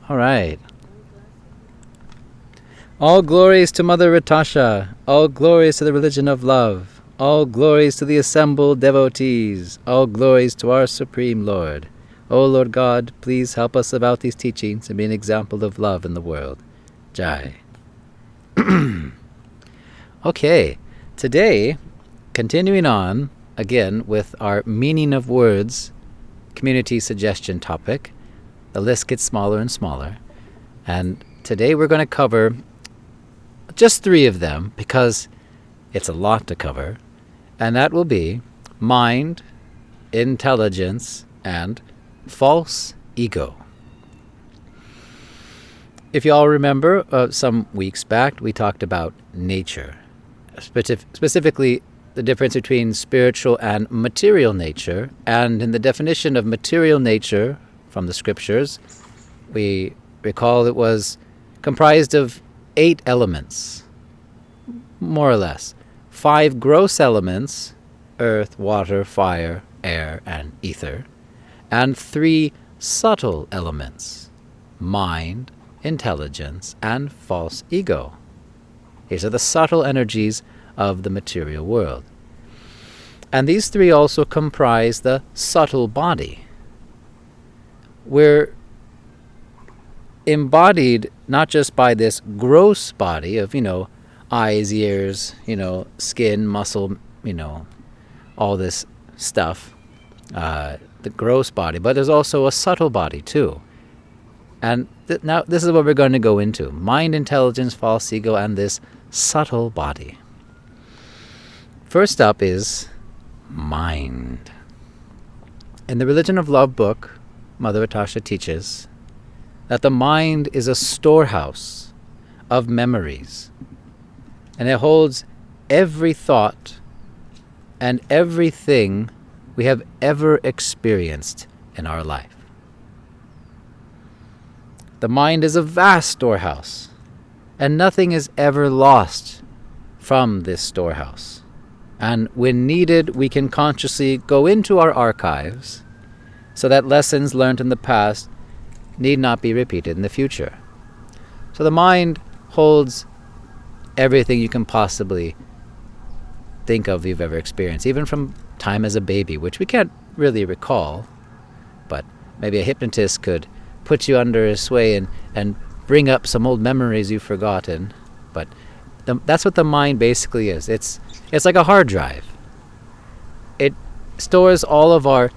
All right. All glories to Mother Ratasha. All glories to the religion of love. All glories to the assembled devotees. All glories to our Supreme Lord. O Lord God, please help us about these teachings and be an example of love in the world. Jai. Okay, today, continuing on, again, with our meaning of words community suggestion topic. The list gets smaller and smaller. And today we're going to cover just 3 of them because it's a lot to cover. And that will be mind, intelligence, and false ego. If you all remember, some weeks back we talked about nature. Specifically, the difference between spiritual and material nature. And in the definition of material nature from the scriptures, we recall it was comprised of 8 elements, more or less. 5 gross elements, earth, water, fire, air, and ether. And 3 subtle elements, mind, intelligence, and false ego. These are the subtle energies of the material world. And these 3 also comprise the subtle body. We're embodied not just by this gross body of, eyes, ears, skin, muscle, all this stuff, the gross body, but there's also a subtle body too. And now this is what we're going to go into. Mind, intelligence, false ego, and this subtle body. First up is mind. In the Religion of Love book, Mother Ratasha teaches that the mind is a storehouse of memories. And it holds every thought and everything we have ever experienced in our life. The mind is a vast storehouse, and nothing is ever lost from this storehouse. And when needed, we can consciously go into our archives so that lessons learned in the past need not be repeated in the future. So the mind holds everything you can possibly think of you've ever experienced, even from time as a baby, which we can't really recall, but maybe a hypnotist could put you under his sway and bring up some old memories you've forgotten. But that's what the mind basically is. It's like a hard drive. It stores all of our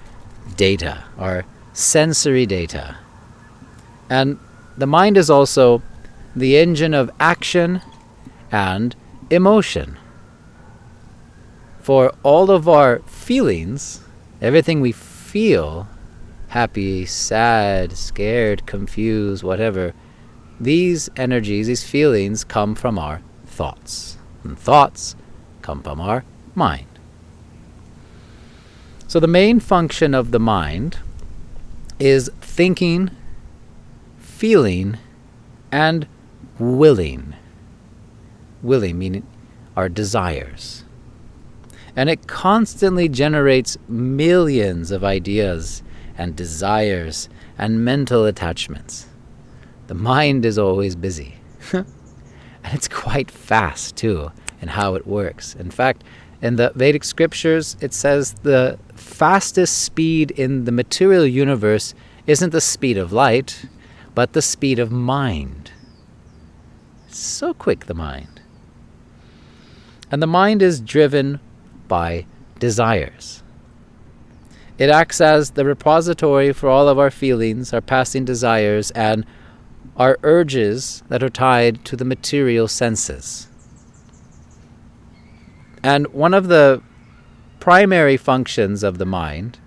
data, our sensory data. And the mind is also the engine of action and emotion. For all of our feelings, everything we feel, happy, sad, scared, confused, whatever, these energies, these feelings come from our thoughts. And thoughts come from our mind. So the main function of the mind is thinking, feeling, and willing. Willing meaning our desires. And it constantly generates millions of ideas and desires and mental attachments. The mind is always busy. And it's quite fast, too, in how it works. In fact, in the Vedic scriptures, it says the fastest speed in the material universe isn't the speed of light, but the speed of mind. It's so quick, the mind. And the mind is driven by desires. It acts as the repository for all of our feelings, our passing desires, and our urges that are tied to the material senses. And one of the primary functions of the mind,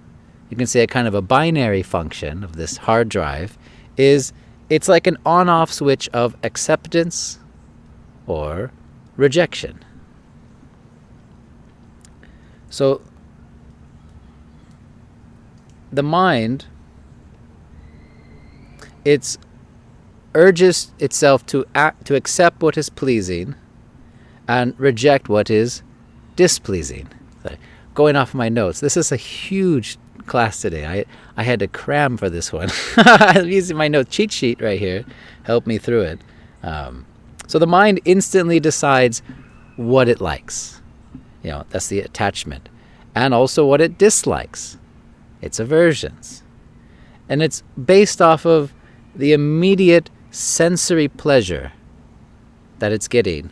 you can say a kind of a binary function of this hard drive, is it's like an on-off switch of acceptance or rejection. So the mind, it urges itself to accept what is pleasing and reject what is displeasing. Going off my notes, this is a huge class today. I had to cram for this one. I'm using my note cheat sheet right here. Help me through it. So the mind instantly decides what it likes. That's the attachment. And also what it dislikes. Its aversions. And it's based off of the immediate sensory pleasure that it's getting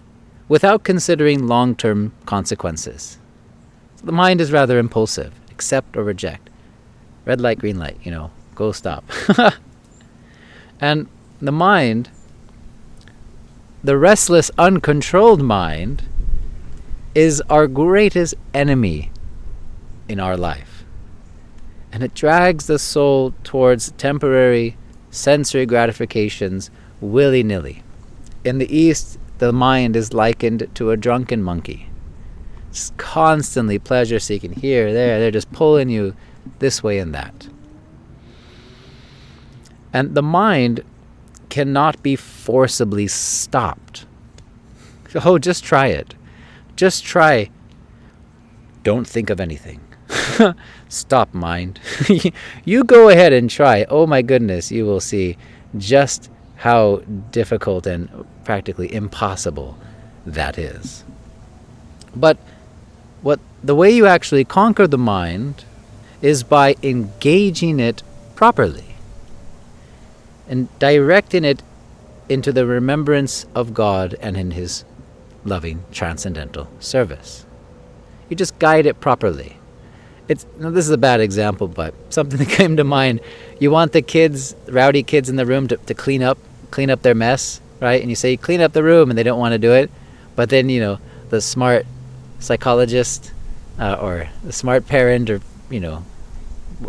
without considering long-term consequences. So the mind is rather impulsive. Accept or reject. Red light, green light, go stop. And the mind, the restless, uncontrolled mind, is our greatest enemy in our life. And it drags the soul towards temporary sensory gratifications willy-nilly. In the East, the mind is likened to a drunken monkey. Just constantly pleasure-seeking here, there. They're just pulling you this way and that. And the mind cannot be forcibly stopped. Oh, just try it. Just try. Don't think of anything. Stop, mind. You go ahead and try. Oh my goodness, you will see just how difficult and practically impossible that is. But the way you actually conquer the mind is by engaging it properly and directing it into the remembrance of God and in His loving transcendental service. You just guide it properly. This is a bad example, but something that came to mind. You want the rowdy kids in the room to clean up their mess, right? And you say, clean up the room, and they don't want to do it. But then, the smart psychologist or the smart parent or,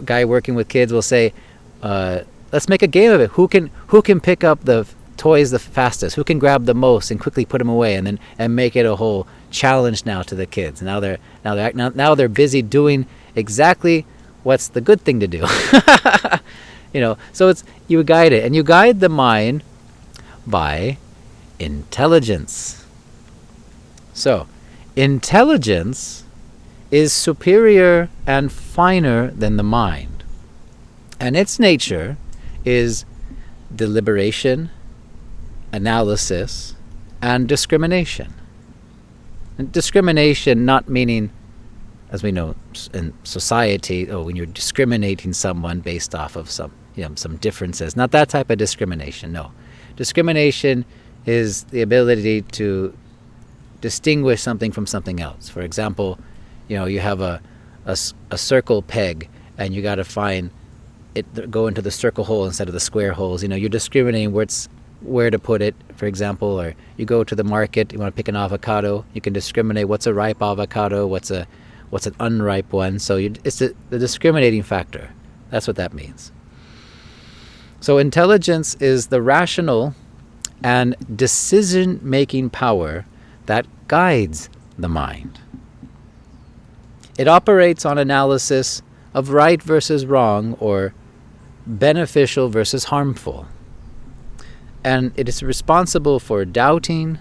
guy working with kids will say, let's make a game of it. Who can pick up the toys the fastest? Who can grab the most and quickly put them away, and make it a whole challenge now to the kids. Now they're busy doing exactly what's the good thing to do. So it's, you guide it, and you guide the mind by intelligence. So intelligence is superior and finer than the mind, and its nature is deliberation, analysis, and discrimination. And discrimination not meaning, as we know in society, when you're discriminating someone based off of some differences. Not that type of discrimination, no. Discrimination is the ability to distinguish something from something else. For example, you have a circle peg, and you got to find it, go into the circle hole instead of the square holes. You're discriminating where to put it, for example. Or you go to the market, you want to pick an avocado, you can discriminate what's a ripe avocado, what's an unripe one. So it's the discriminating factor. That's what that means. So intelligence is the rational and decision-making power that guides the mind. It operates on analysis of right versus wrong, or beneficial versus harmful. And it is responsible for doubting,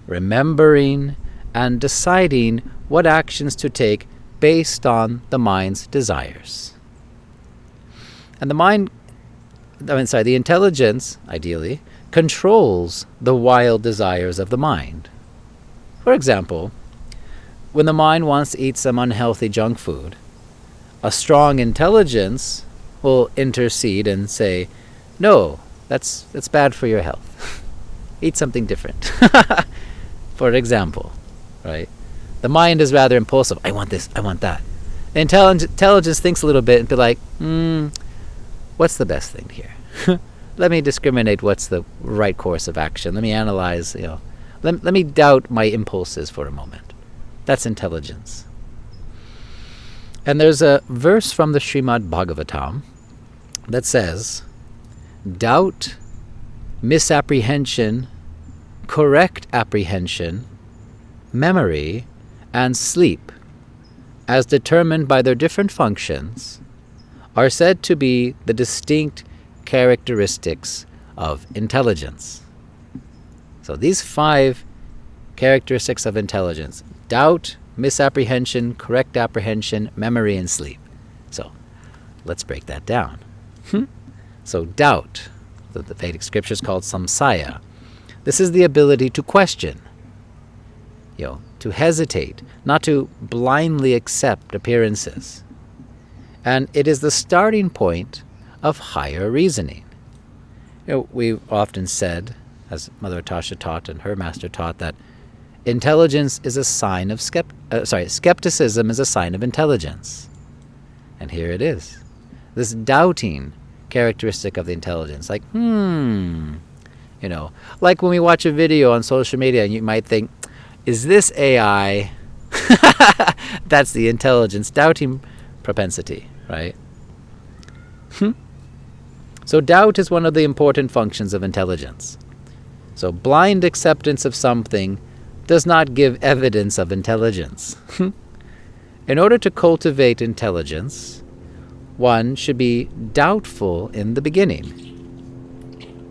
remembering, and deciding what actions to take based on the mind's desires. And the intelligence, ideally, controls the wild desires of the mind. For example, when the mind wants to eat some unhealthy junk food, a strong intelligence will intercede and say, no, that's bad for your health. Eat something different. For example, right? The mind is rather impulsive. I want this, I want that. The intelligence thinks a little bit and be like, what's the best thing here? Let me discriminate what's the right course of action. Let me analyze, let me doubt my impulses for a moment. That's intelligence. And there's a verse from the Srimad Bhagavatam that says, doubt, misapprehension, correct apprehension, memory, and sleep, as determined by their different functions, are said to be the distinct characteristics of intelligence. So these 5 characteristics of intelligence: doubt, misapprehension, correct apprehension, memory, and sleep. So Let's break that down. So doubt, the Vedic scriptures called samsaya. This is the ability to question, to hesitate, not to blindly accept appearances. And it is the starting point of higher reasoning. We've often said, as Mother Tasha taught and her master taught, that intelligence is a sign of skepticism is a sign of intelligence. And here it is. This doubting characteristic of the intelligence. Like, like when we watch a video on social media and you might think, is this AI? That's the intelligence doubting propensity, right? So doubt is one of the important functions of intelligence. So blind acceptance of something does not give evidence of intelligence. In order to cultivate intelligence, one should be doubtful in the beginning.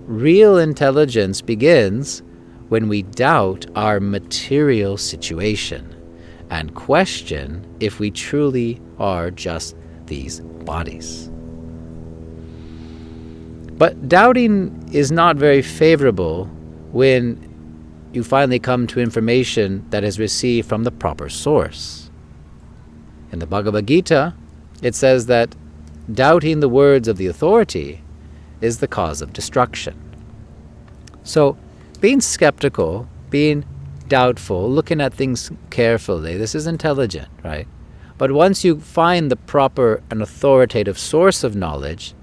Real intelligence begins when we doubt our material situation and question if we truly are just these bodies. But doubting is not very favorable when you finally come to information that is received from the proper source. In the Bhagavad Gita, it says that doubting the words of the authority is the cause of destruction. So, being skeptical, being doubtful, looking at things carefully, this is intelligent, right? But once you find the proper and authoritative source of knowledge,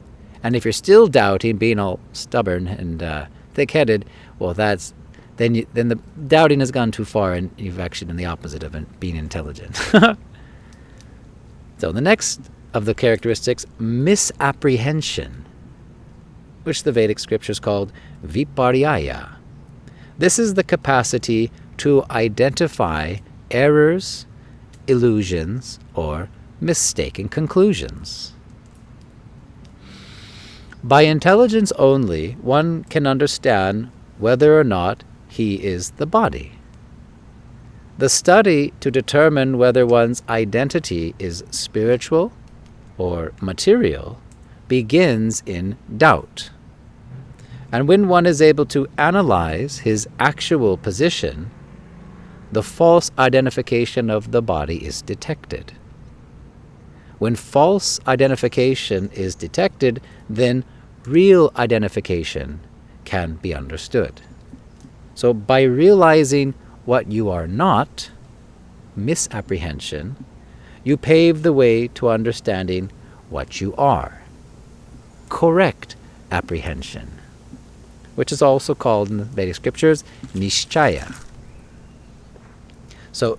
and if you're still doubting, being all stubborn and thick-headed, well, then the doubting has gone too far, and you've actually done the opposite of being intelligent. So the next of the characteristics, misapprehension, which the Vedic scriptures called viparyaya. This is the capacity to identify errors, illusions, or mistaken conclusions. By intelligence only, one can understand whether or not he is the body. The study to determine whether one's identity is spiritual or material begins in doubt. And when one is able to analyze his actual position, the false identification of the body is detected. When false identification is detected, then real identification can be understood. So by realizing what you are not, misapprehension, you pave the way to understanding what you are, correct apprehension, which is also called in the Vedic scriptures nishchaya. So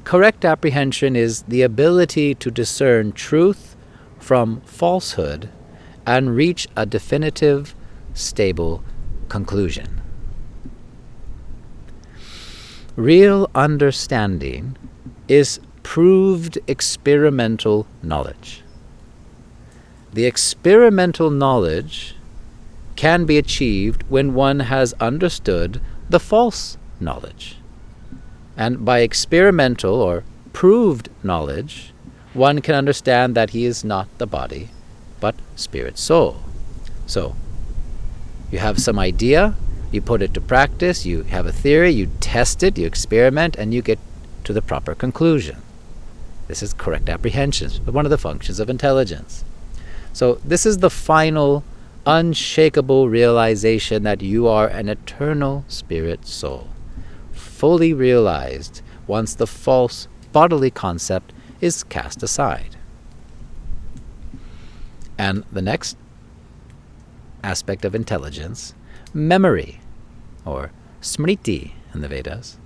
correct apprehension is the ability to discern truth from falsehood and reach a definitive, stable conclusion. Real understanding is proved experimental knowledge. The experimental knowledge can be achieved when one has understood the false knowledge. And by experimental or proved knowledge, one can understand that he is not the body, but spirit soul. So, you have some idea, you put it to practice, you have a theory, you test it, you experiment, and you get to the proper conclusion. This is correct apprehension, one of the functions of intelligence. So this is the final, unshakable realization that you are an eternal spirit soul, fully realized once the false bodily concept is cast aside. And the next aspect of intelligence, memory, or smriti in the Vedas.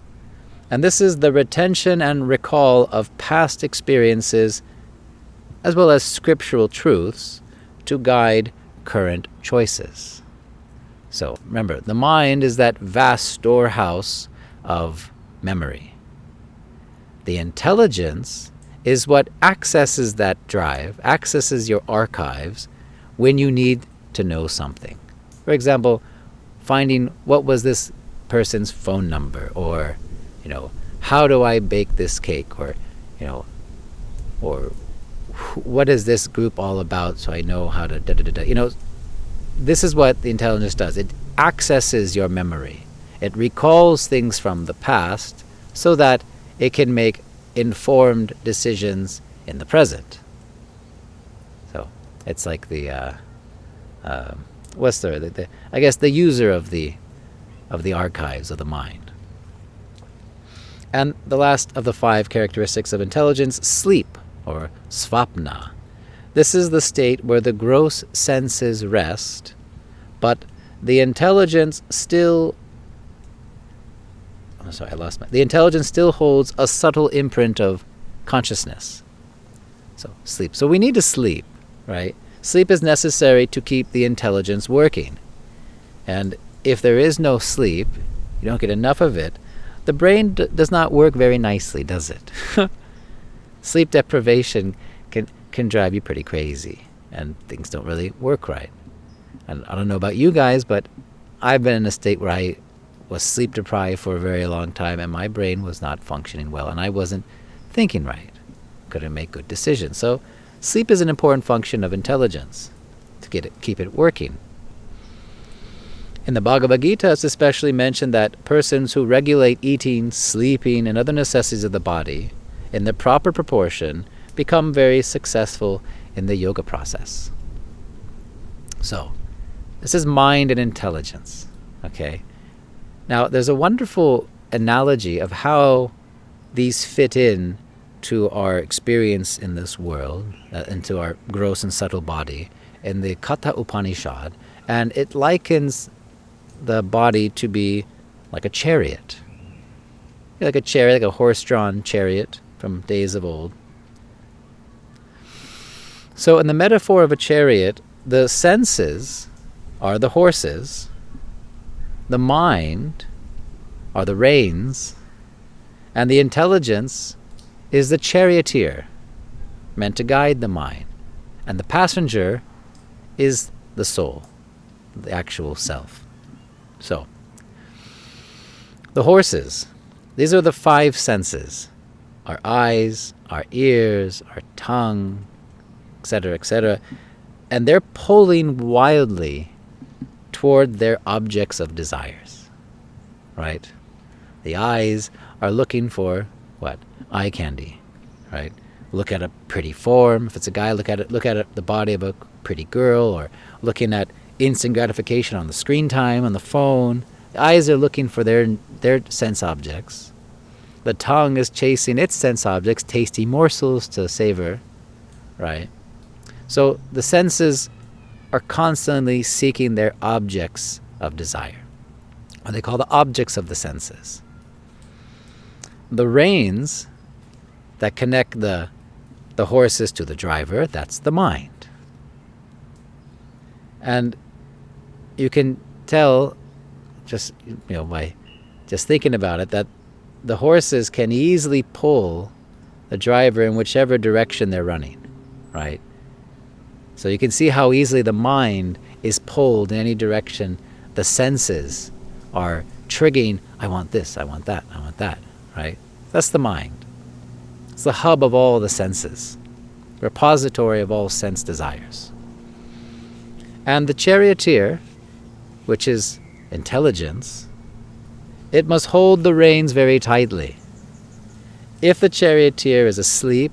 And this is the retention and recall of past experiences as well as scriptural truths to guide current choices. So remember, the mind is that vast storehouse of memory. The intelligence is what accesses that drive, accesses your archives when you need to know something. For example, finding what was this person's phone number, or how do I bake this cake, or or what is this group all about, so I know how to da-da-da-da. This is what the intelligence does. It accesses your memory. It recalls things from the past so that it can make informed decisions in the present. So it's like the I guess the user of the archives of the mind. And the last of the 5 characteristics of intelligence, sleep, or svapna. This is the state where the gross senses rest, but the intelligence still the intelligence still holds a subtle imprint of consciousness. So sleep. So we need to sleep, right? Sleep is necessary to keep the intelligence working. And if there is no sleep, you don't get enough of it, the brain does not work very nicely, does it? Sleep deprivation can drive you pretty crazy, and things don't really work right. And I don't know about you guys, but I've been in a state where I was sleep deprived for a very long time, and my brain was not functioning well, and I wasn't thinking right. Couldn't make good decisions. So sleep is an important function of intelligence to keep it working. In the Bhagavad Gita, it's especially mentioned that persons who regulate eating, sleeping, and other necessities of the body in the proper proportion become very successful in the yoga process. So, this is mind and intelligence, okay? Now, there's a wonderful analogy of how these fit in to our experience in this world, into our gross and subtle body, in the Katha Upanishad, and it likens the body to be like a chariot. Like a horse-drawn chariot from days of old. So in the metaphor of a chariot, the senses are the horses, the mind are the reins, and the intelligence is the charioteer, meant to guide the mind. And the passenger is the soul, the actual self. So, the horses, these are the 5 senses. Our eyes, our ears, our tongue, etc., etc. And they're pulling wildly toward their objects of desires, right? The eyes are looking for, what? Eye candy, right? Look at a pretty form. If it's a guy, look at the body of a pretty girl, or looking at instant gratification on the screen time, on the phone. The eyes are looking for their sense objects. The tongue is chasing its sense objects, tasty morsels to savor, right? So the senses are constantly seeking their objects of desire, or they call the objects of the senses. The reins that connect the horses to the driver, that's the mind. And you can tell, just by just thinking about it, that the horses can easily pull the driver in whichever direction they're running, right? So you can see how easily the mind is pulled in any direction the senses are triggering. I want this, I want that, I want that, right? That's the mind. It's the hub of all the senses, repository of all sense desires. And the charioteer, which is intelligence, it must hold the reins very tightly. If the charioteer is asleep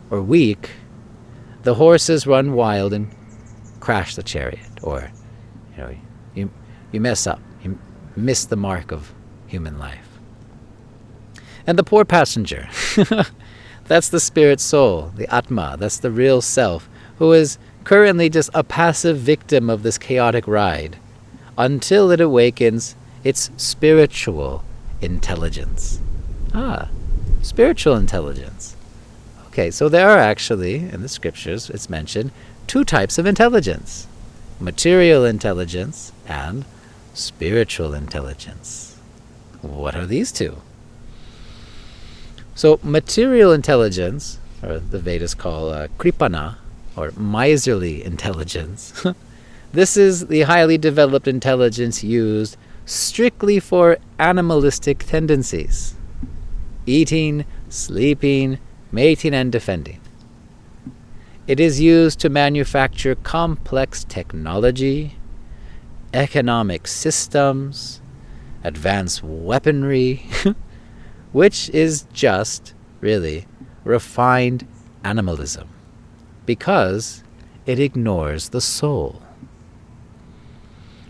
or weak, the horses run wild and crash the chariot, or you mess up, you miss the mark of human life. And the poor passenger, that's the spirit soul, the Atma, that's the real self, who is currently just a passive victim of this chaotic ride until it awakens its spiritual intelligence. Spiritual intelligence. Okay, so there are actually, in the scriptures, it's mentioned, 2 types of intelligence. Material intelligence and spiritual intelligence. What are these 2? So material intelligence, or the Vedas call kripana, or miserly intelligence, this is the highly developed intelligence used strictly for animalistic tendencies. Eating, sleeping, mating, and defending. It is used to manufacture complex technology, economic systems, advanced weaponry, which is just, really, refined animalism, because it ignores the soul.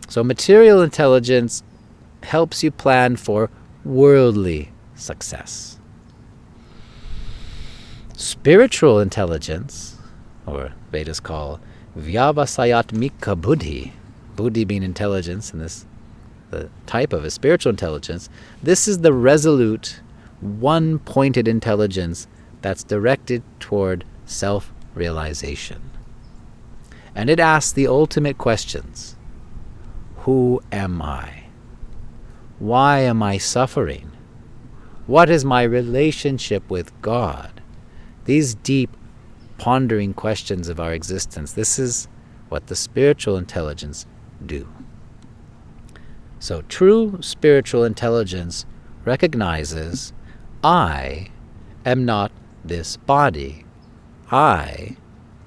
So material intelligence helps you plan for worldly success. Spiritual intelligence, or Vedas call Vyavasayatmika Buddhi, Buddhi being intelligence, and this the type of a spiritual intelligence. This is the resolute, one-pointed intelligence that's directed toward self-realization. And it asks the ultimate questions. Who am I? Why am I suffering? What is my relationship with God? These deep, pondering questions of our existence, this is what the spiritual intelligence do. So true spiritual intelligence recognizes, I am not this body. I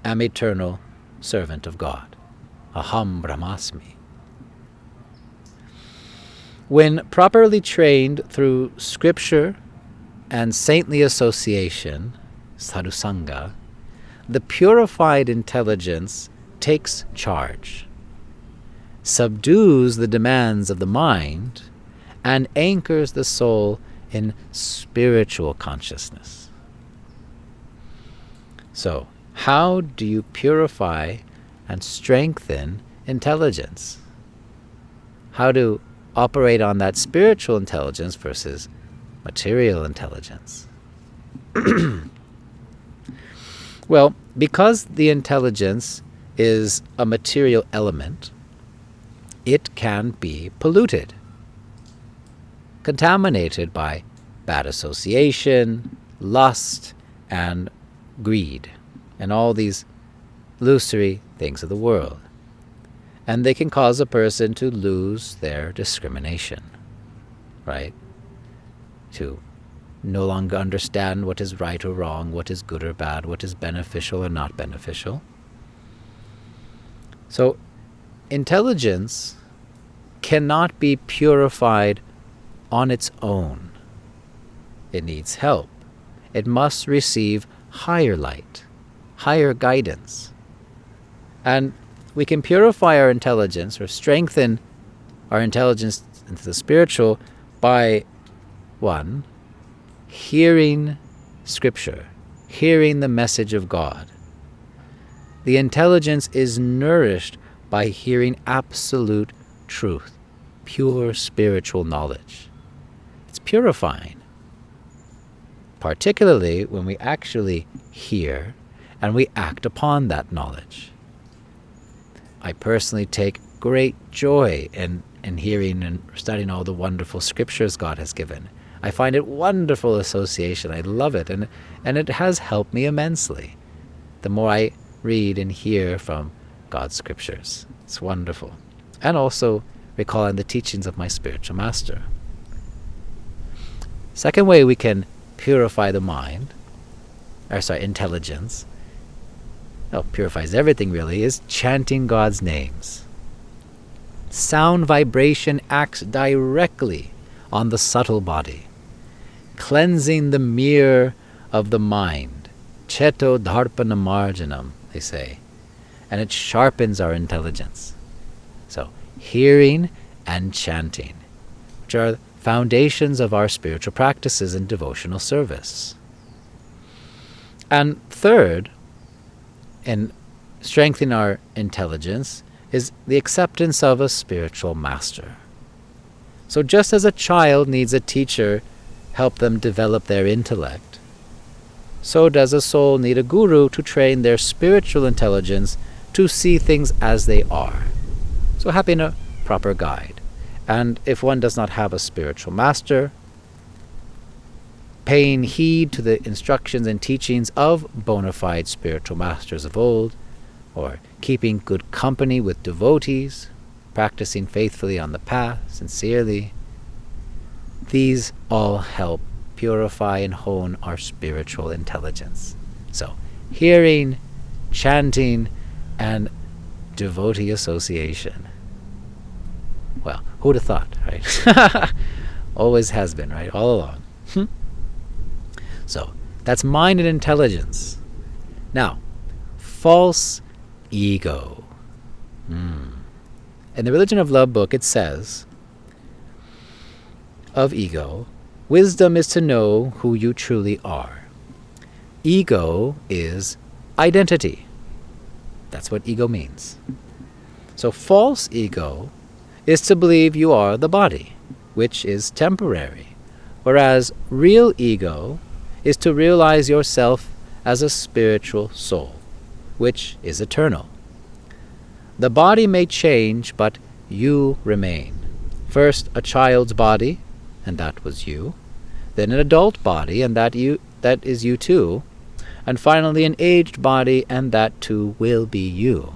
am eternal servant of God. Aham Brahmasmi. When properly trained through scripture and saintly association, sadhusanga, the purified intelligence takes charge, subdues the demands of the mind, and anchors the soul in spiritual consciousness. So, how do you purify and strengthen intelligence? How to operate on that spiritual intelligence versus material intelligence? Well, because the intelligence is a material element, it can be polluted, contaminated by bad association, lust, and greed, and all these illusory things of the world. And they can cause a person to lose their discrimination, right? To no longer understand what is right or wrong, what is good or bad, what is beneficial or not beneficial. So, intelligence cannot be purified on its own. It needs help. It must receive higher light, higher guidance. And we can purify our intelligence or strengthen our intelligence into the spiritual by, one, hearing Scripture, hearing the message of God. The intelligence is nourished by hearing absolute truth, pure spiritual knowledge. It's purifying, particularly when we actually hear and we act upon that knowledge. I personally take great joy in hearing and studying all the wonderful scriptures God has given. I find it wonderful association. I love it, and it has helped me immensely. The more I read and hear from God's scriptures, it's wonderful. And also recalling the teachings of my spiritual master. Second way we can purify the mind, intelligence, purifies everything really, is chanting God's names. Sound vibration acts directly on the subtle body, cleansing the mirror of the mind. Cheto dharpana marjanam, they say. And it sharpens our intelligence. So, hearing and chanting, which are foundations of our spiritual practices and devotional service. And third, in strengthening our intelligence, is the acceptance of a spiritual master. So just as a child needs a teacher help them develop their intellect, so does a soul need a guru to train their spiritual intelligence to see things as they are. So having a proper guide. And if one does not have a spiritual master, paying heed to the instructions and teachings of bona fide spiritual masters of old, or keeping good company with devotees, practicing faithfully on the path, sincerely, these all help purify and hone our spiritual intelligence. So, hearing, chanting, and devotee association. Well, who'd have thought, right? Always has been, right? All along. So, that's mind and intelligence. Now, false ego. In the Religion of Love book, it says of ego, wisdom is to know who you truly are. Ego is identity. That's what ego means. So false ego is to believe you are the body, which is temporary, whereas real ego is to realize yourself as a spiritual soul, which is eternal. The body may change, but you remain. First a child's body, and that was you. Then an adult body, and that is you too. And finally an aged body, and that too will be you.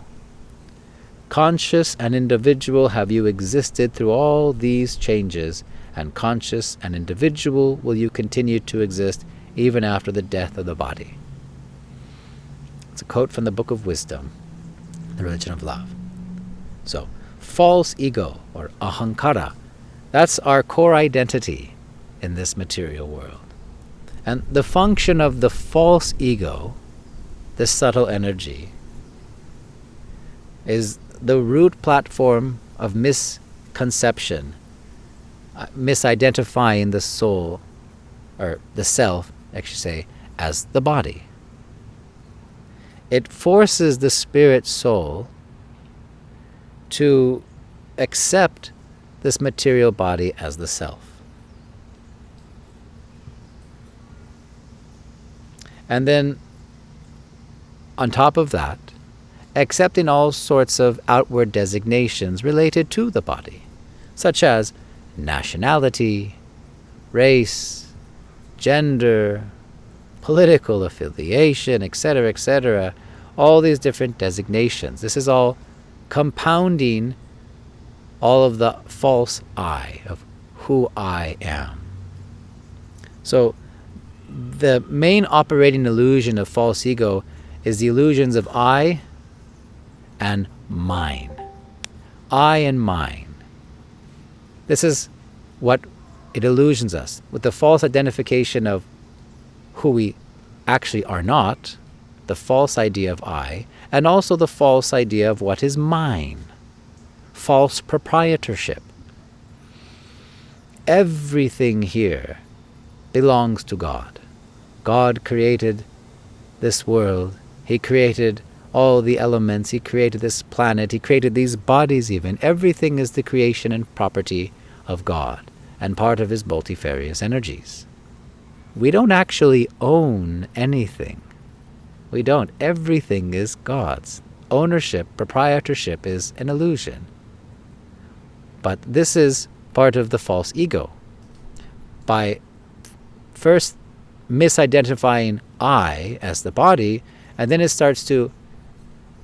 Conscious and individual have you existed through all these changes, and conscious and individual will you continue to exist even after the death of the body. It's a quote from the Book of Wisdom, the Religion of Love. So, false ego, or ahankara, that's our core identity in this material world. And the function of the false ego, this subtle energy, is the root platform of misconception, misidentifying the soul, or the self, I should say, as the body. It forces the spirit soul to accept this material body as the self. And then, on top of that, accepting all sorts of outward designations related to the body, such as nationality, race, gender, political affiliation, etc., all these different designations. This is all compounding all of the false I of who I am. So, the main operating illusion of false ego is the illusions of I and mine. I and mine. This is what it illusions us, with the false identification of who we actually are not, the false idea of I, and also the false idea of what is mine. False proprietorship. Everything here belongs to God. God created this world. He created all the elements. He created this planet. He created these bodies even. Everything is the creation and property of God and part of His multifarious energies. We don't actually own anything. We don't. Everything is God's. Ownership, proprietorship is an illusion. But this is part of the false ego. By first misidentifying I as the body, and then it starts to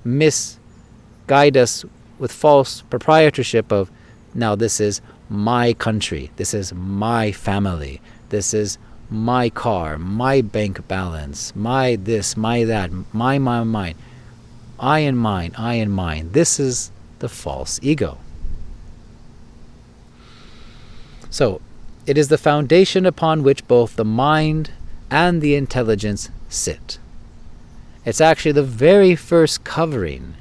misguide us with false proprietorship of, now this is my country, this is my family, this is my car, my bank balance, my this, my that, mine. I and mine. This is the false ego. So, it is the foundation upon which both the mind and the intelligence sit. It's actually the very first covering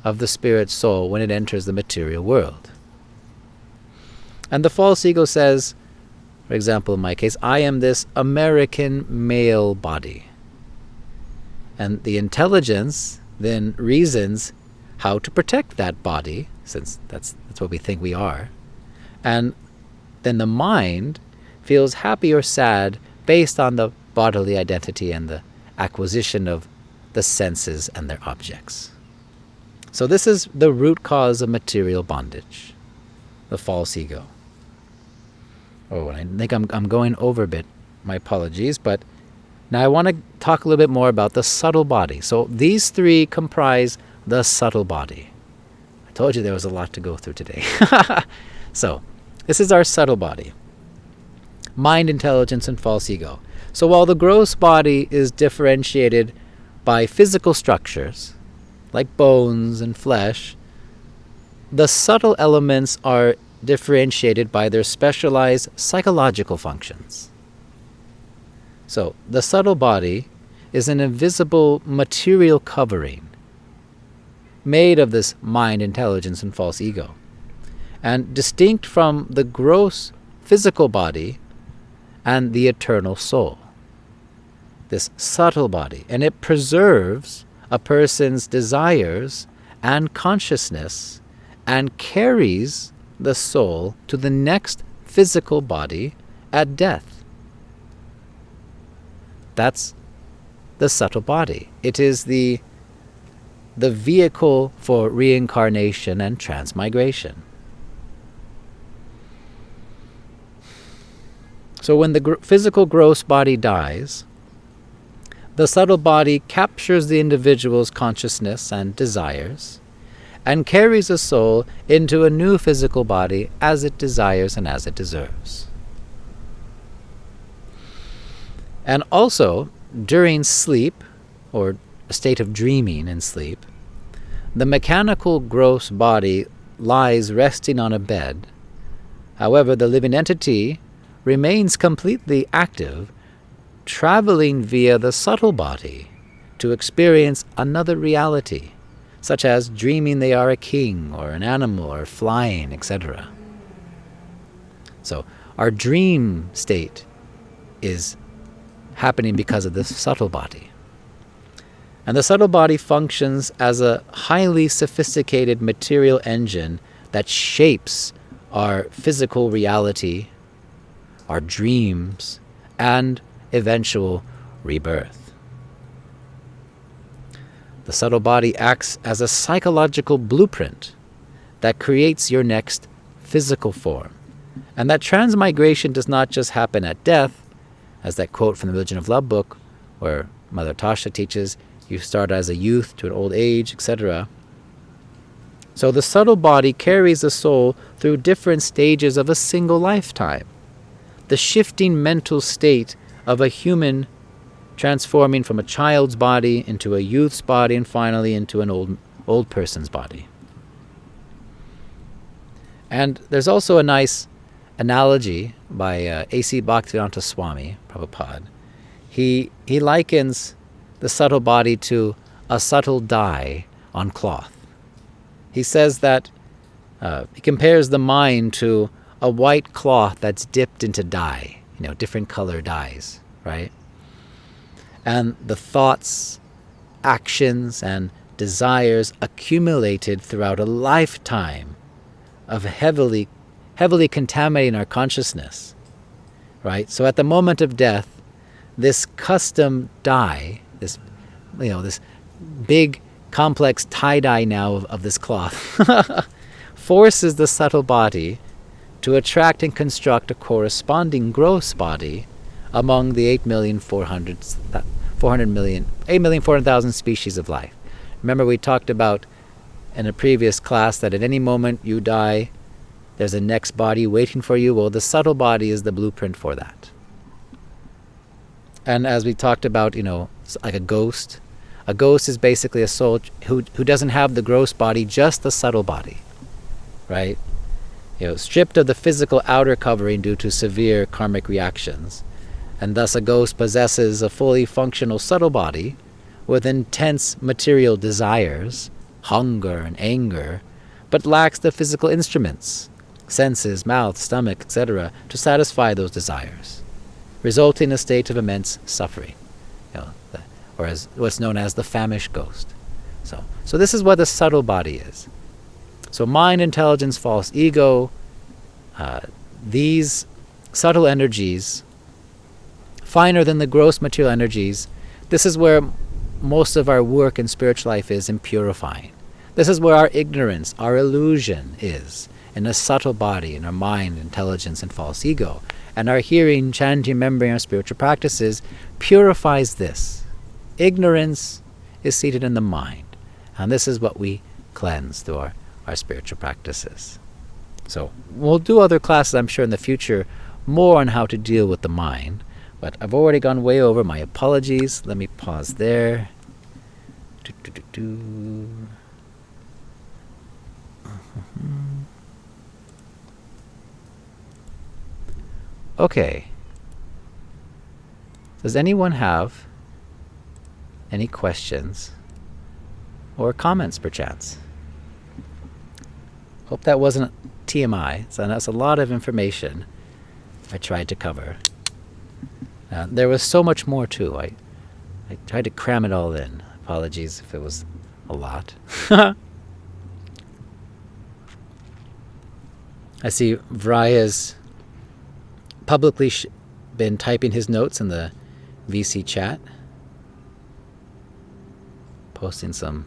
of the spirit soul when it enters the material world. And the false ego says, for example, in my case, I am this American male body. And the intelligence then reasons how to protect that body, since that's what we think we are. And then the mind feels happy or sad based on the bodily identity and the acquisition of the senses and their objects. So this is the root cause of material bondage, the false ego. Oh, and I think I'm going over a bit. My apologies, but now I want to talk a little bit more about the subtle body. So these three comprise the subtle body. I told you there was a lot to go through today. So, this is our subtle body. Mind, intelligence, and false ego. So while the gross body is differentiated by physical structures, like bones and flesh, the subtle elements are differentiated by their specialized psychological functions. So, the subtle body is an invisible material covering made of this mind, intelligence, and false ego, and distinct from the gross physical body and the eternal soul. This subtle body, and it preserves a person's desires and consciousness and carries the soul to the next physical body at death. That's the subtle body. It is the vehicle for reincarnation and transmigration. So when the physical gross body dies, the subtle body captures the individual's consciousness and desires and carries the soul into a new physical body as it desires and as it deserves. And also, during sleep, or a state of dreaming in sleep, the mechanical gross body lies resting on a bed. However, the living entity remains completely active, traveling via the subtle body to experience another reality, such as dreaming they are a king or an animal or flying, etc. So our dream state is happening because of this subtle body. And the subtle body functions as a highly sophisticated material engine that shapes our physical reality, our dreams, and eventual rebirth. The subtle body acts as a psychological blueprint that creates your next physical form. And that transmigration does not just happen at death, as that quote from the Religion of Love book, where Mother Tasha teaches, you start as a youth to an old age, etc. So the subtle body carries the soul through different stages of a single lifetime. The shifting mental state of a human transforming from a child's body into a youth's body and finally into an old person's body. And there's also a nice analogy by A.C. Bhaktivedanta Swami Prabhupada. He likens the subtle body to a subtle dye on cloth. He says that he compares the mind to a white cloth that's dipped into dye, different color dyes, right? And the thoughts, actions, and desires accumulated throughout a lifetime of heavily contaminating our consciousness, right? So at the moment of death, this custom dye, this big complex tie-dye now of this cloth, forces the subtle body to attract and construct a corresponding gross body among the 8,400,000 species of life. Remember, we talked about in a previous class that at any moment you die, there's a next body waiting for you. Well, the subtle body is the blueprint for that. And as we talked about, like a ghost is basically a soul who doesn't have the gross body, just the subtle body, right? Stripped of the physical outer covering due to severe karmic reactions. And thus a ghost possesses a fully functional subtle body with intense material desires, hunger and anger, but lacks the physical instruments, senses, mouth, stomach, etc., to satisfy those desires, resulting in a state of immense suffering, or as what's known as the famished ghost. So this is what the subtle body is. So mind, intelligence, false ego, these subtle energies, finer than the gross material energies, this is where most of our work in spiritual life is, in purifying. This is where our ignorance, our illusion is, in a subtle body, in our mind, intelligence, and false ego. And our hearing, chanting, remembering our spiritual practices purifies this. Ignorance is seated in the mind. And this is what we cleanse through our spiritual practices. So we'll do other classes, I'm sure, in the future, more on how to deal with the mind. But I've already gone way over. My apologies. Let me pause there. Do, do, do, do. Okay. Does anyone have any questions or comments, perchance? Hope that wasn't TMI. So that's a lot of information I tried to cover. There was so much more too. I tried to cram it all in. Apologies if it was a lot. I see Vry has publicly been typing his notes in the VC chat, posting some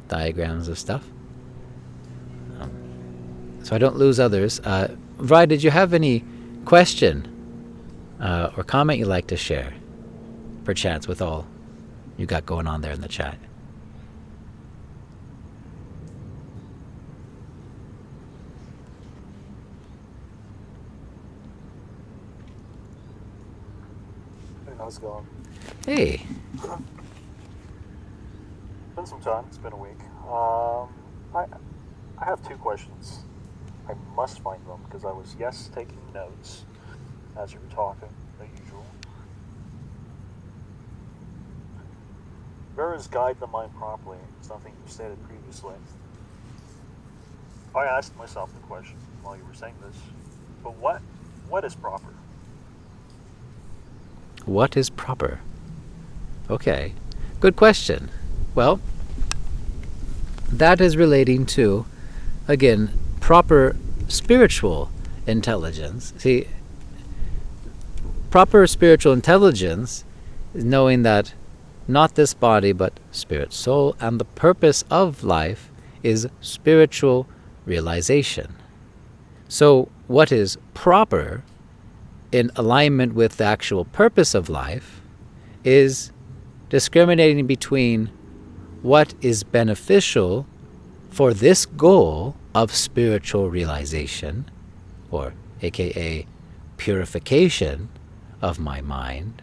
diagrams of stuff. So I don't lose others. Vry, did you have any question or comment you'd like to share, perchance, with all you got going on there in the chat? Hey, how's it going? Hey. Been some time. It's been a week. I have two questions. I must find them because I was taking notes as you were talking, as usual. Where is guide the mind properly? Something you stated previously. I asked myself the question while you were saying this. But what is proper? What is proper? Okay. Good question. Well, that is relating to, again, proper spiritual intelligence. See, proper spiritual intelligence is knowing that not this body, but spirit, soul, and the purpose of life is spiritual realization. So what is proper in alignment with the actual purpose of life is discriminating between what is beneficial for this goal of spiritual realization, or aka purification of my mind,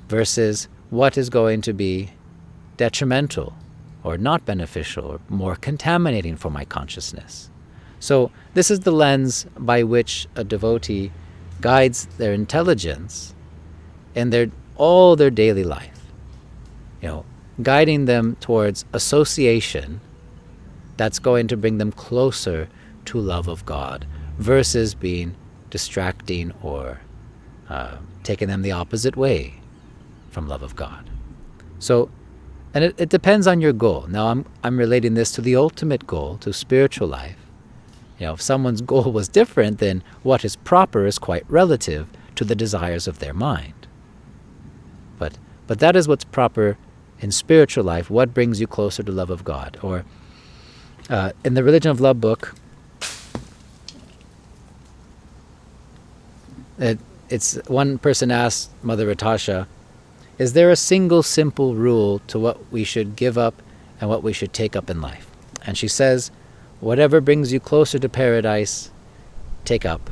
versus what is going to be detrimental or not beneficial or more contaminating for my consciousness. So this is the lens by which a devotee guides their intelligence in all their daily life. Guiding them towards association that's going to bring them closer to love of God, versus being distracting or taking them the opposite way from love of God. So, and it depends on your goal. Now I'm relating this to the ultimate goal, to spiritual life. If someone's goal was different, then what is proper is quite relative to the desires of their mind. But that is what's proper in spiritual life, what brings you closer to love of God. Or in the Religion of Love book, it's one person asked Mother Ratasha, is there a single simple rule to what we should give up and what we should take up in life? And she says, whatever brings you closer to paradise, take up.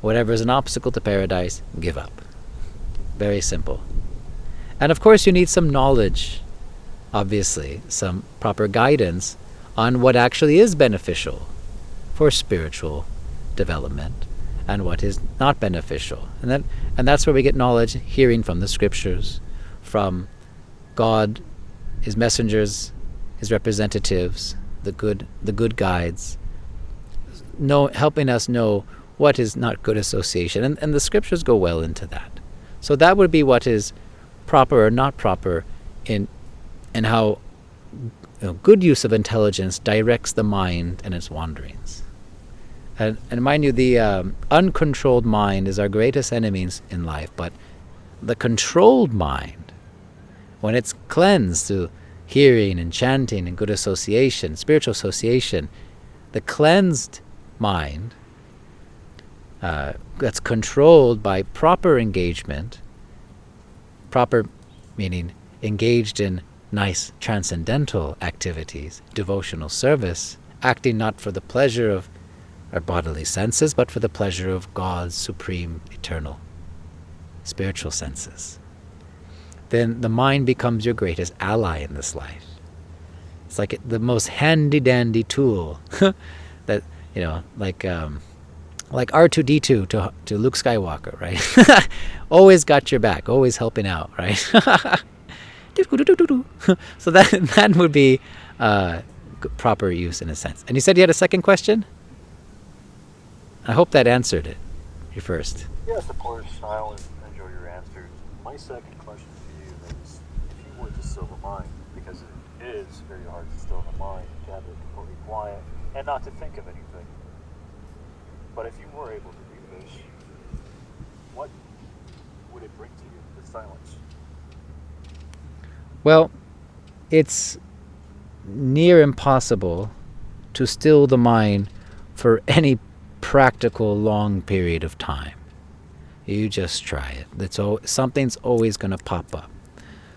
Whatever is an obstacle to paradise, give up. Very simple. And of course you need some knowledge, obviously, some proper guidance on what actually is beneficial for spiritual development and what is not beneficial. And that's where we get knowledge, hearing from the scriptures, from God, his messengers, his representatives, the good guides, helping us know what is not good association. And the scriptures go well into that. So that would be what is proper or not proper in how good use of intelligence directs the mind and its wanderings. And mind you, the uncontrolled mind is our greatest enemy in life, but the controlled mind, when it's cleansed through hearing and chanting and good association, spiritual association, the cleansed mind that's controlled by proper engagement, proper meaning engaged in nice transcendental activities, devotional service, acting not for the pleasure of our bodily senses, but for the pleasure of God's supreme, eternal, spiritual senses. then the mind becomes your greatest ally in this life. It's like the most handy-dandy tool that, like R2-D2 to Luke Skywalker, right? Always got your back, always helping out, right? So that would be proper use in a sense. And you said you had a second question? I hope that answered it. Your first. Yes, of course. I always enjoy your answers. My second question to you is, if you were to still the mind, because it is very hard to still the mind, to have it completely quiet, and not to think of anything. But if you were able to do this, what would it bring to you, the silence? Well, it's near impossible to still the mind for any practical long period of time. You just try it. Something's always going to pop up.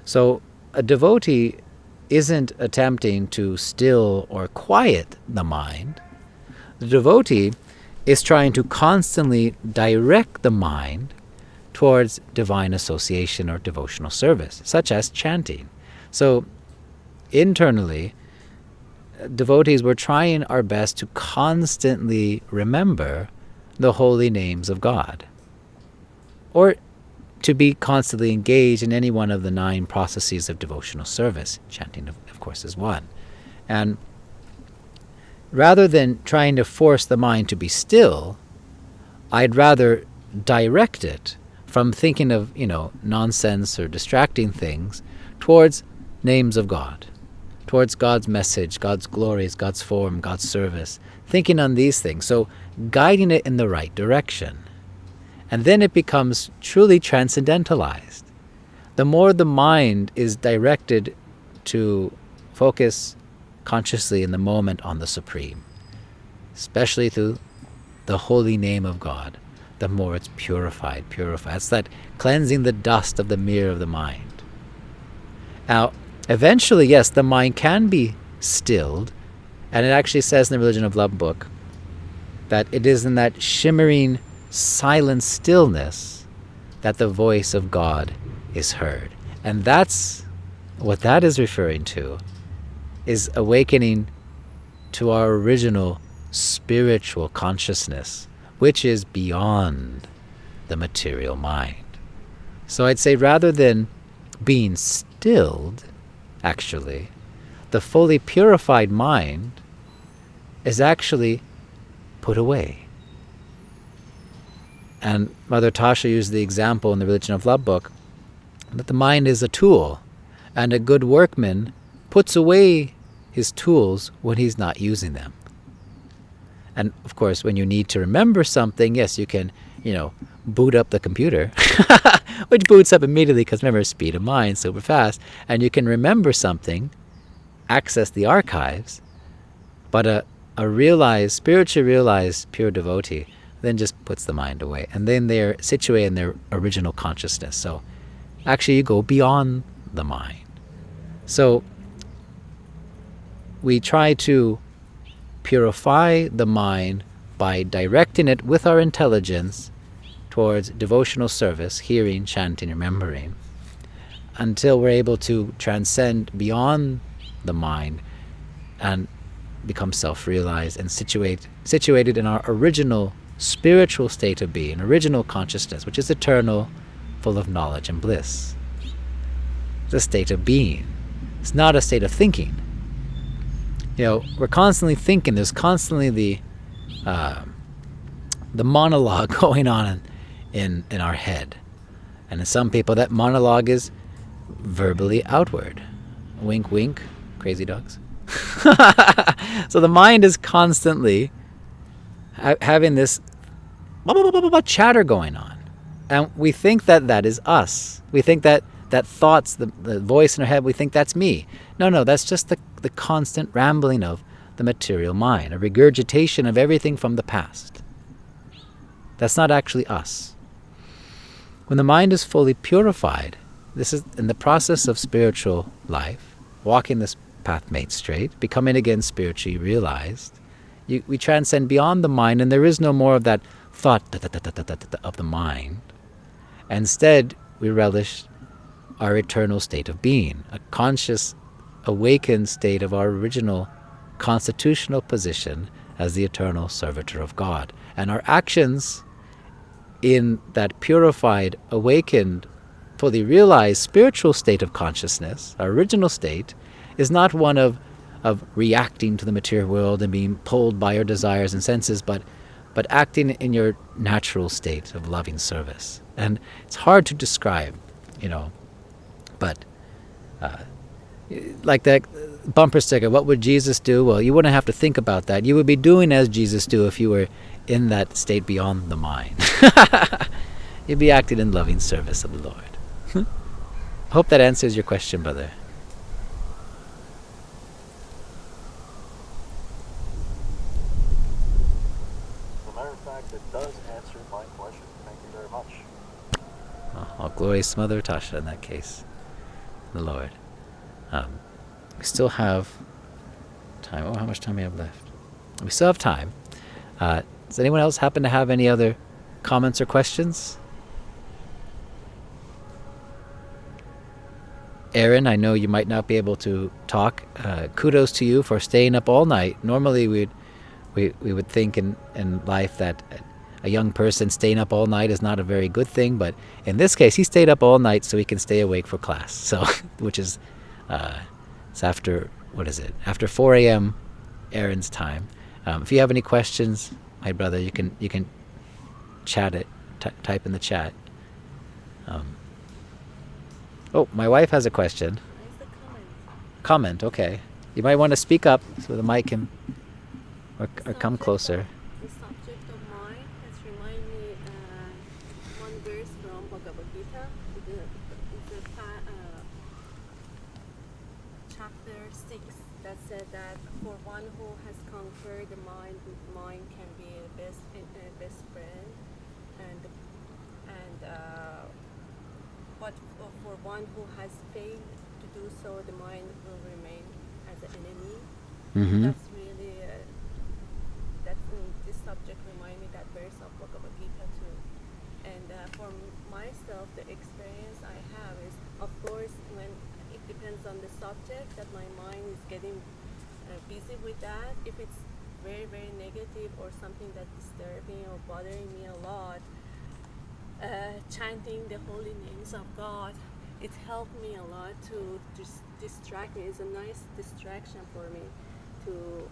So a devotee isn't attempting to still or quiet the mind. The devotee is trying to constantly direct the mind towards divine association or devotional service, such as chanting. So internally, devotees were trying our best to constantly remember the holy names of God, or to be constantly engaged in any one of the 9 processes of devotional service. Chanting, of course, is one. And rather than trying to force the mind to be still, I'd rather direct it from thinking of, nonsense or distracting things towards names of God, towards God's message, God's glories, God's form, God's service, thinking on these things. So guiding it in the right direction. And then it becomes truly transcendentalized. The more the mind is directed to focus consciously in the moment on the Supreme, especially through the holy name of God, the more it's purified. It's that cleansing the dust of the mirror of the mind. Now, eventually, yes, the mind can be stilled, and it actually says in the Religion of Love book that it is in that shimmering, silent stillness that the voice of God is heard. And that's what that is referring to, is awakening to our original spiritual consciousness, which is beyond the material mind. So I'd say rather than being stilled, actually, the fully purified mind is actually put away. And Mother Tasha used the example in the Religion of Love book that the mind is a tool, and a good workman puts away his tools when he's not using them. And of course, when you need to remember something, yes, you can, boot up the computer, which boots up immediately because remember, speed of mind, super fast, and you can remember something, access the archives. But a spiritually realized pure devotee then just puts the mind away, and then they're situated in their original consciousness. So actually you go beyond the mind. So we try to purify the mind by directing it with our intelligence towards devotional service, hearing, chanting, remembering, until we're able to transcend beyond the mind and become self-realized and situated in our original spiritual state of being, original consciousness, which is eternal, full of knowledge and bliss. It's a state of being. It's not a state of thinking. We're constantly thinking. There's constantly the monologue going on in our head. And in some people, that monologue is verbally outward. Wink, wink, crazy dogs. So the mind is constantly having this chatter going on. And we think that is us. We think that thoughts, the voice in our head, we think that's me. No, that's just the constant rambling of the material mind, a regurgitation of everything from the past. That's not actually us. When the mind is fully purified, this is in the process of spiritual life, walking this path made straight, becoming again spiritually realized, we transcend beyond the mind, and there is no more of that thought of the mind. Instead, we relish our eternal state of being, a conscious, awakened state of our original constitutional position as the eternal servitor of God. And our actions in that purified, awakened, fully realized spiritual state of consciousness, our original state, is not one of reacting to the material world and being pulled by your desires and senses, but acting in your natural state of loving service. And it's hard to describe, but like that bumper sticker, what would Jesus do? Well, you wouldn't have to think about that. You would be doing as Jesus do if you were in that state beyond the mind. You'd be acting in loving service of the Lord. Hope that answers your question, brother. As a matter of fact, it does answer my question. Thank you very much. All glories to Mother Tasha in that case, the Lord. We still have time. Oh, how much time we have left? We still have time. Does anyone else happen to have any other comments or questions? Aaron, I know you might not be able to talk. Kudos to you for staying up all night. Normally we would think in life that a young person staying up all night is not a very good thing, but in this case, he stayed up all night so he can stay awake for class. So, which is, it's after, after 4 a.m. Aaron's time. If you have any questions, my brother, you can chat it, type in the chat. Oh, my wife has a question. Where's the comment? Comment, okay. You might want to speak up so the mic can, or come closer. The subject of mine has reminded me one verse from Bhagavad Gita. It's chapter 6 that said that for one who has conquered the mind can be a best friend, but for one who has failed to do so, the mind will remain as an enemy. Mm-hmm. That's really this subject reminds me that verse of Bhagavad Gita too. And for myself, the experience I have is, of course, when it depends on the subject that my mind is getting busy with that. If it's very, very negative or something that's disturbing or bothering me a lot, chanting the holy names of God, it helped me a lot to distract me. It's a nice distraction for me to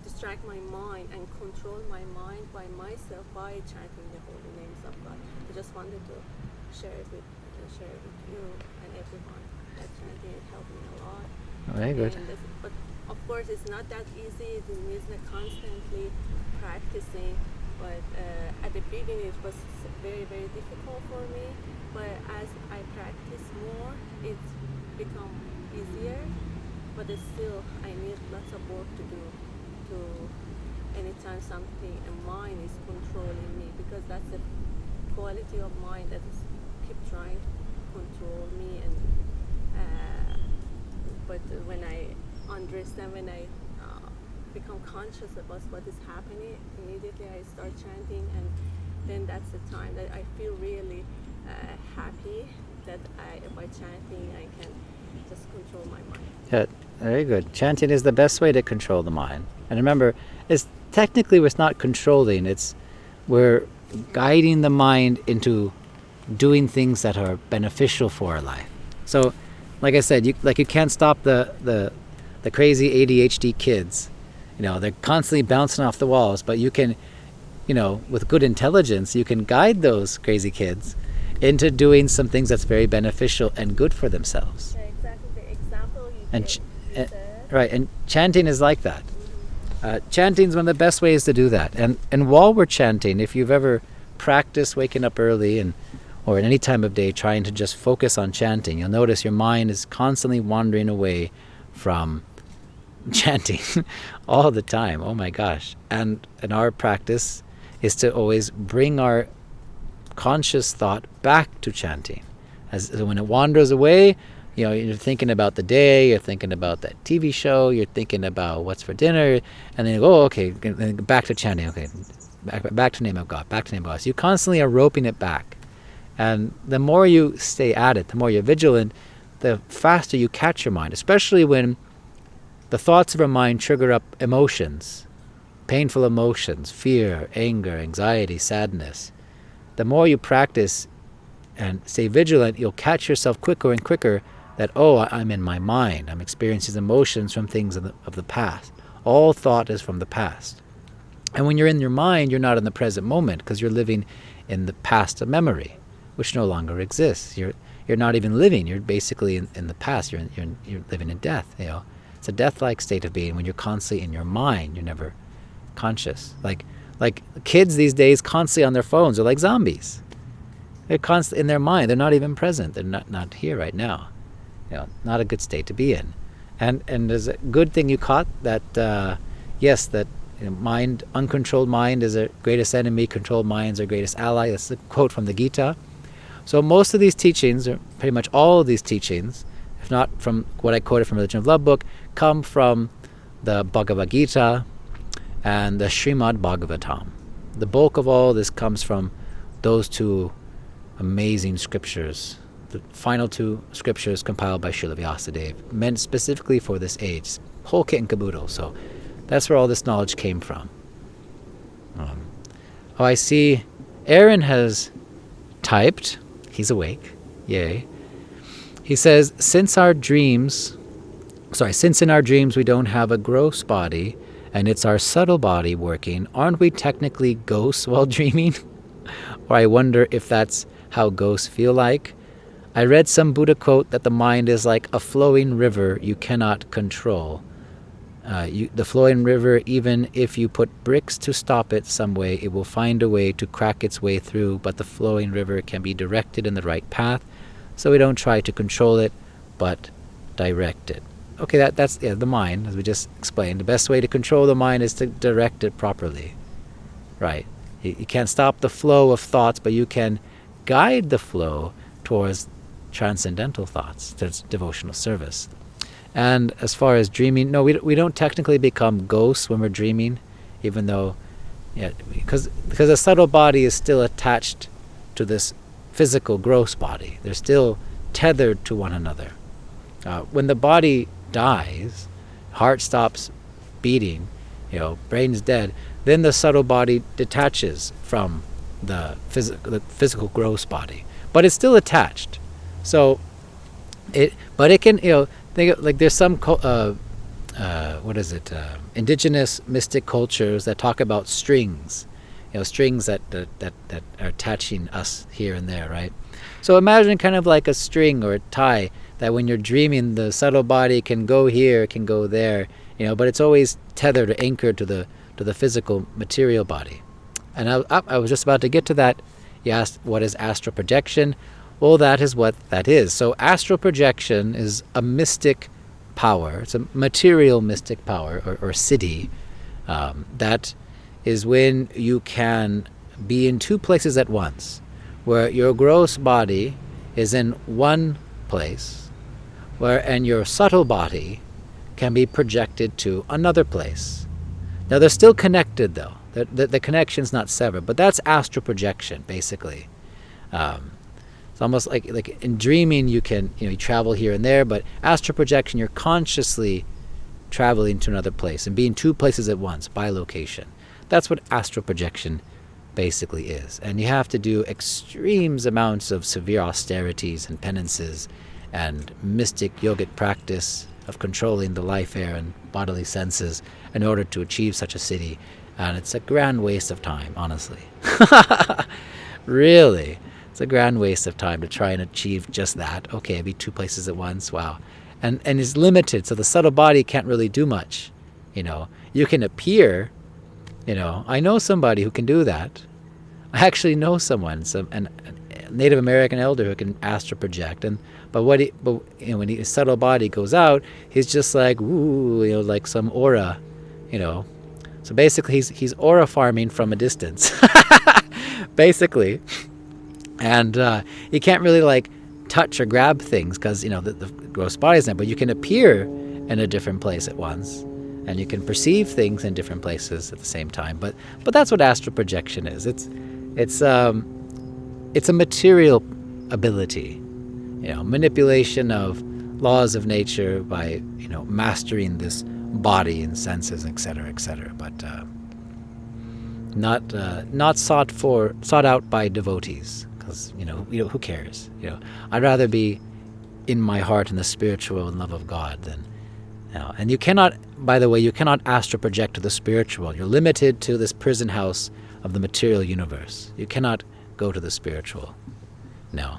distract my mind and control my mind by myself by chanting the holy names of God. I just wanted to share it with you and everyone. That chanting, it helped me a lot. Very good. But of course, it's not that easy. It means constantly practicing. But at the beginning, it was very, very difficult for me. But as I practice more, it's become easier. But still, I need lots of work to do. Anytime something in mind is controlling me, because that's the quality of mind that is keep trying to control me. And but when I understand, when I become conscious about what is happening, immediately I start chanting, and then that's the time that I feel really happy that by chanting I can just control my mind. Yeah, very good. Chanting is the best way to control the mind. And remember, it's not controlling, we're guiding the mind into doing things that are beneficial for our life. So, like I said, you can't stop the crazy ADHD kids. They're constantly bouncing off the walls, but you can, with good intelligence, you can guide those crazy kids into doing some things that's very beneficial and good for themselves. Yeah, exactly the example you said. Right, and chanting is like that. Chanting is one of the best ways to do that. And while we're chanting, if you've ever practiced waking up early or at any time of day trying to just focus on chanting, you'll notice your mind is constantly wandering away from chanting all the time. Oh my gosh. And our practice is to always bring our conscious thought back to chanting. As when it wanders away, you're thinking about the day, you're thinking about that TV show, you're thinking about what's for dinner, and then you go, okay, back to chanting, okay, back to name of God, back to name of God. So you constantly are roping it back. And the more you stay at it, the more you're vigilant, the faster you catch your mind, especially when the thoughts of our mind trigger up emotions, painful emotions, fear, anger, anxiety, sadness. The more you practice and stay vigilant, you'll catch yourself quicker and quicker that, oh, I'm in my mind. I'm experiencing emotions from things of the past. All thought is from the past. And when you're in your mind, you're not in the present moment because you're living in the past of memory, which no longer exists. You're not even living. You're basically in the past. You're living in death. It's a death-like state of being when you're constantly in your mind. You're never conscious. Like kids these days, constantly on their phones, are like zombies. They're constantly in their mind. They're not even present. They're not here right now. Not a good state to be in. And there's a good thing you caught that yes, that mind, uncontrolled mind is our greatest enemy. Controlled mind is our greatest ally. That's a quote from the Gita. So most of these teachings, or pretty much all of these teachings, if not from what I quoted from Religion of Love book, come from the Bhagavad Gita and the Srimad Bhagavatam. The bulk of all this comes from those two amazing scriptures, the final two scriptures compiled by Srila Vyasadeva, meant specifically for this age, whole kit and caboodle. So that's where all this knowledge came from. I see Aaron has typed. He's awake. Yay. He says, since in our dreams we don't have a gross body and it's our subtle body working, aren't we technically ghosts while dreaming? Or I wonder if that's how ghosts feel like. I read some Buddha quote that the mind is like a flowing river you cannot control. The flowing river, even if you put bricks to stop it some way, it will find a way to crack its way through, but the flowing river can be directed in the right path, so we don't try to control it, but direct it. Okay, that's the mind, as we just explained. The best way to control the mind is to direct it properly. Right. You can't stop the flow of thoughts, but you can guide the flow towards transcendental thoughts, towards devotional service. And as far as dreaming, no, we don't technically become ghosts when we're dreaming, even though, because the subtle body is still attached to this physical gross body. They're still tethered to one another. When the body dies, heart stops beating, brain's dead, then the subtle body detaches from the physical gross body, but it's still attached. So it can, think there's some indigenous mystic cultures that talk about strings, strings that are attaching us here and there, right? So imagine kind of like a string or a tie that when you're dreaming, the subtle body can go here, can go there, but it's always tethered or anchored to the physical material body. And I was just about to get to that. You asked, what is astral projection? Well, that is what that is. So astral projection is a mystic power. It's a material mystic power, or siddhi. That is when you can be in two places at once, where your gross body is in one place, and your subtle body can be projected to another place. Now, they're still connected, though. The connection's not severed, but that's astral projection, basically. It's almost like in dreaming, you can you travel here and there, but astral projection, you're consciously traveling to another place and being two places at once by location. That's what astral projection basically is. And you have to do extreme amounts of severe austerities and penances and mystic yogic practice of controlling the life air and bodily senses in order to achieve such a siddhi. And it's a grand waste of time, honestly. Really. It's a grand waste of time to try and achieve just that. Okay, be two places at once. Wow. And it's limited, so the subtle body can't really do much. You can appear, I know somebody who can do that. I actually know someone, a Native American elder who can astral project. When his subtle body goes out, he's just like, ooh, like some aura, So basically he's aura farming from a distance. Basically. And you can't really touch or grab things because the gross body is there, but you can appear in a different place at once, and you can perceive things in different places at the same time. But that's what astral projection is. It's it's a material ability, manipulation of laws of nature by, mastering this body and senses, etc., etc. But not sought out by devotees, because who cares? I'd rather be in my heart in the spiritual and love of God than. And you cannot, by the way, you cannot astral project to the spiritual. You're limited to this prison house of the material universe. You cannot go to the spiritual. No.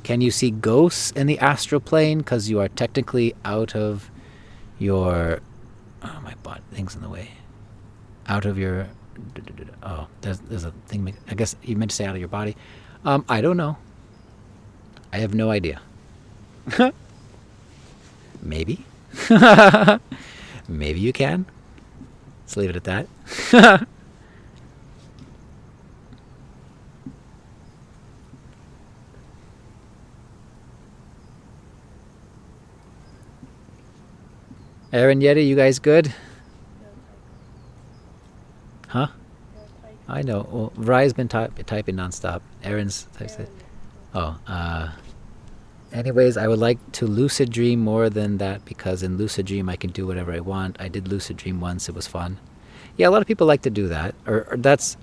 Can you see ghosts in the astral plane? Because you are technically out of your... Oh, my butt. Thing's in the way. Out of your... Oh, there's a thing... I guess you meant to say out of your body. I don't know. I have no idea. Maybe. Maybe you can. Let's leave it at that. Aaron, Yeti, you guys good? Huh? I know. Well, Rai's been typing nonstop. Aaron's typing. Anyways, I would like to lucid dream more than that, because in lucid dream I can do whatever I want. I did lucid dream once. It was fun. Yeah, a lot of people like to do that. Or that's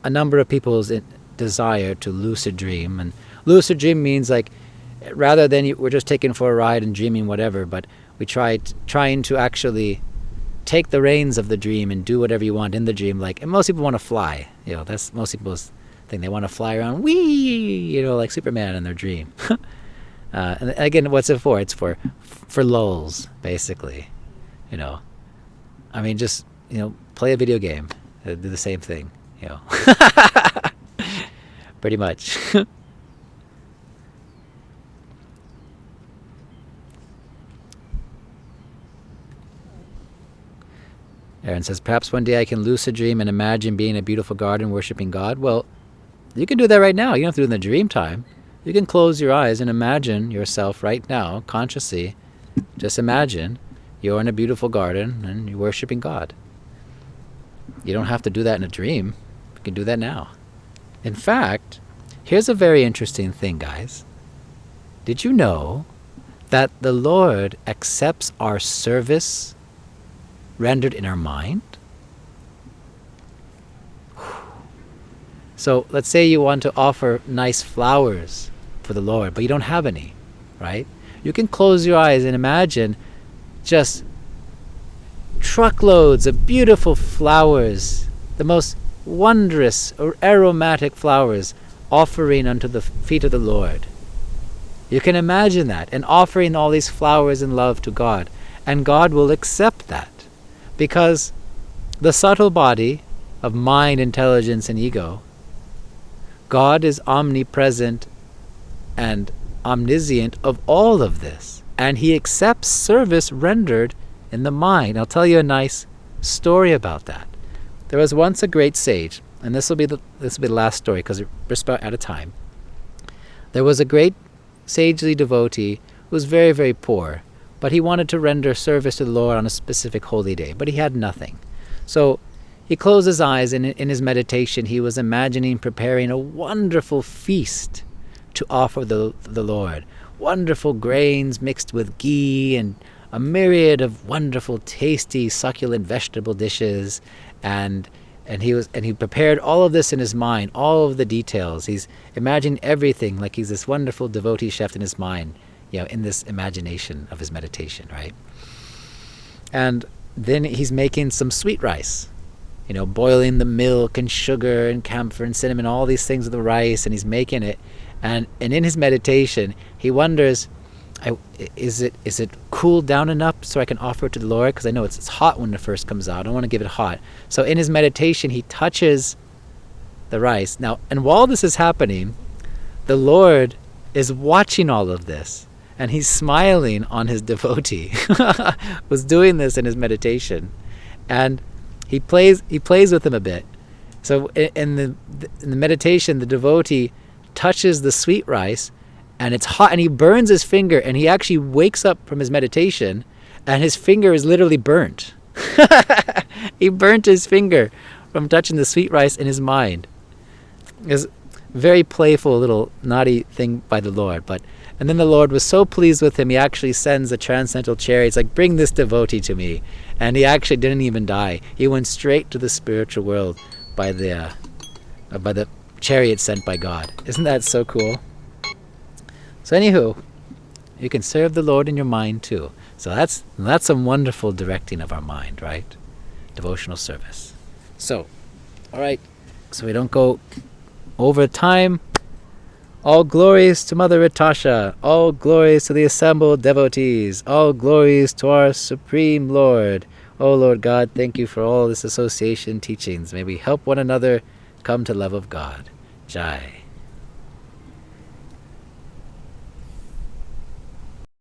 a number of people's desire to lucid dream. And lucid dream means, like, rather than we're just taking for a ride and dreaming whatever, but we trying to actually take the reins of the dream and do whatever you want in the dream. Like, and most people want to fly. That's most people's thing. They want to fly around, wee, like Superman in their dream. And again, what's it for? It's for lulz, basically. I mean, just play a video game, do the same thing. Pretty much. Aaron says, perhaps one day I can lucid dream and imagine being in a beautiful garden worshiping God. Well, you can do that right now. You don't have to do it in the dream time. You can close your eyes and imagine yourself right now, consciously. Just imagine you're in a beautiful garden and you're worshiping God. You don't have to do that in a dream. You can do that now. In fact, here's a very interesting thing, guys. Did you know that the Lord accepts our service rendered in our mind? So let's say you want to offer nice flowers for the Lord, but you don't have any, right? You can close your eyes and imagine just truckloads of beautiful flowers, the most wondrous or aromatic flowers, offering unto the feet of the Lord. You can imagine that, and offering all these flowers in love to God, and God will accept that, because the subtle body of mind, intelligence, and ego, God is omnipresent and omniscient of all of this, and He accepts service rendered in the mind. I'll tell you a nice story about that. There was once a great sage, and this will be the last story because we're just about out of time. There was a great sagely devotee who was very, very poor, but he wanted to render service to the Lord on a specific holy day, but he had nothing. So he closed his eyes, and in his meditation he was imagining preparing a wonderful feast to offer the Lord. Wonderful grains mixed with ghee and a myriad of wonderful, tasty, succulent vegetable dishes, and he prepared all of this in his mind, all of the details. He's imagining everything like he's this wonderful devotee chef in his mind, in this imagination of his meditation, right? And then he's making some sweet rice, boiling the milk and sugar and camphor and cinnamon, all these things with the rice, and he's making it. And in his meditation, he wonders, is it cooled down enough so I can offer it to the Lord? Because I know it's hot when it first comes out. I don't want to give it hot. So in his meditation, he touches the rice. Now, and while this is happening, the Lord is watching all of this, and he's smiling on his devotee, was doing this in his meditation, and he plays with him a bit. So in the meditation, the devotee touches the sweet rice, and it's hot, and he burns his finger, and he actually wakes up from his meditation, and his finger is literally burnt. He burnt his finger from touching the sweet rice in his mind. It was a very playful little naughty thing by the Lord. And then the Lord was so pleased with him, he actually sends a transcendental chariot. It's like, bring this devotee to me. And he actually didn't even die. He went straight to the spiritual world by the chariot sent by God. Isn't that so cool? So anywho, you can serve the Lord in your mind too. So that's some wonderful directing of our mind, right? Devotional service. So, all right, so we don't go over time. All glories to Mother Ritasha. All glories to the assembled devotees. All glories to our Supreme Lord. Oh Lord God, thank you for all this association teachings. May we help one another come to love of God. Jai.